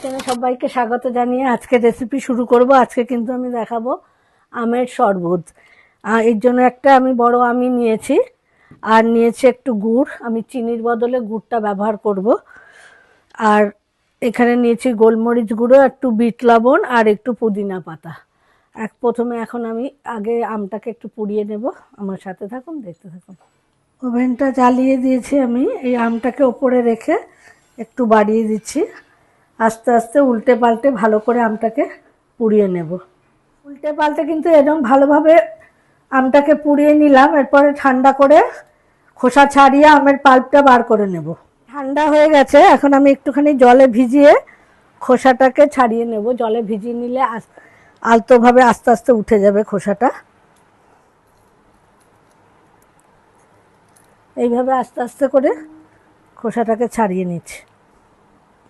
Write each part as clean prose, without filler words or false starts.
কিচেনে সবাইকে স্বাগত জানিয়ে আজকে রেসিপি শুরু করব। আজকে কিন্তু আমি দেখাবো আমের শরবত। এর জন্য একটা আমি বড় আমি নিয়েছি, আর নিয়েছি একটু গুড়। আমি চিনির বদলে গুড়টা ব্যবহার করব। আর এখানে নিয়েছি গোলমরিচ গুঁড়ো, একটু বিট লবণ আর একটু পুদিনা পাতা। প্রথমে এখন আমি আগে আমটাকে একটু পুড়িয়ে নেব। আমার সাথে থাকুন, দেখতে থাকুন। ওভেনটা জ্বালিয়ে দিয়েছি আমি। এই আমটাকে ওপরে রেখে একটু বাড়িয়ে দিচ্ছি। আস্তে আস্তে উল্টে পাল্টে ভালো করে আমটাকে পুড়িয়ে নেব। উল্টে পাল্টে কিন্তু এরকম ভালোভাবে আমটাকে পুড়িয়ে নিলাম। এরপরে ঠান্ডা করে খোসা ছাড়িয়ে আমের পাল্পটা বার করে নেব। ঠান্ডা হয়ে গেছে, এখন আমি একটুখানি জলে ভিজিয়ে খোসাটাকে ছাড়িয়ে নেব। জলে ভিজিয়ে নিলে আলতোভাবে আস্তে আস্তে উঠে যাবে খোসাটা। এইভাবে আস্তে আস্তে করে খোসাটাকে ছাড়িয়ে নিচ্ছি।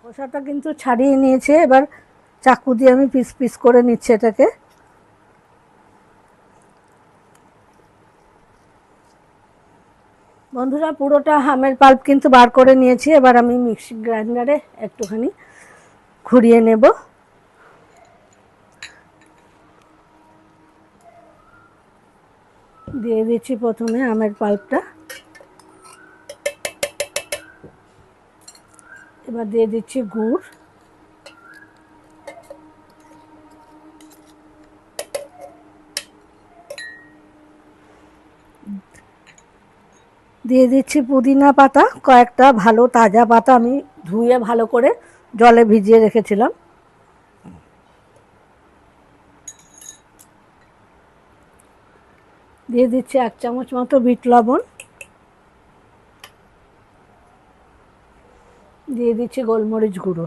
খোসাটা কিন্তু ছাড়িয়ে নিয়েছে। এবার চাকু দিয়ে আমি পিস পিস করে নিচ্ছি এটাকে। বন্ধুরা, পুরোটা আমের পাল্প কিন্তু বার করে নিয়েছি। এবার আমি মিক্সি গ্রাইন্ডারে একটুখানি ঘুরিয়ে নেব। দিয়ে দিচ্ছি প্রথমে আমের পাল্পটা। এবার দিয়ে দিচ্ছি গুড়। দিয়ে দিচ্ছি পুদিনা পাতা, কয়েকটা ভালো তাজা পাতা আমি ধুয়ে ভালো করে জলে ভিজিয়ে রেখেছিলাম। দিয়ে দিচ্ছি 1 চামচ মতো বিট লবণ। দিয়ে দিচ্ছি গোলমরিচ গুঁড়ো।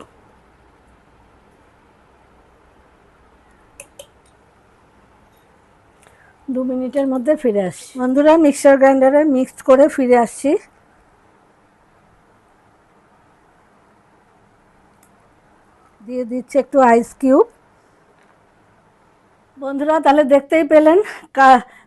দু মিনিটের মধ্যে ফিরে আসছি। বন্ধুরা, মিক্সার গ্রাইন্ডারে মিক্সড করে ফিরে আসছি। দিয়ে দিচ্ছি একটু আইস কিউব। বন্ধুরা, তাহলে দেখতেই পেলেন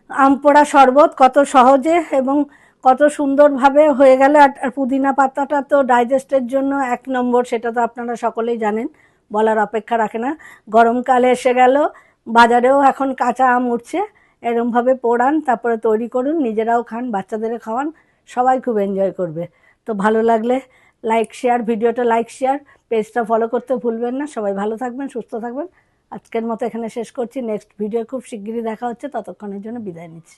আম পোড়া শরবত কত সহজে এবং কত সুন্দরভাবে হয়ে গেল। আর পুদিনা পাতাটা তো ডাইজেস্টের জন্য 1 নম্বর, সেটা তো আপনারা সকলেই জানেন, বলার অপেক্ষা রাখে না। গরমকালে এসে গেল, বাজারেও এখন কাঁচা আম উঠছে। এরমভাবে পোড়ান, তারপরে তৈরি করুন, নিজেরাও খান, বাচ্চাদেরও খাওয়ান, সবাই খুব এনজয় করবে। তো ভালো লাগলে লাইক শেয়ার, ভিডিওটা লাইক শেয়ার, পেজটা ফলো করতে ভুলবেন না। সবাই ভালো থাকবেন, সুস্থ থাকবেন। আজকের মতো এখানে শেষ করছি। নেক্সট ভিডিও খুব শিগগিরই দেখা হচ্ছে। ততক্ষণের জন্য বিদায় নিচ্ছি।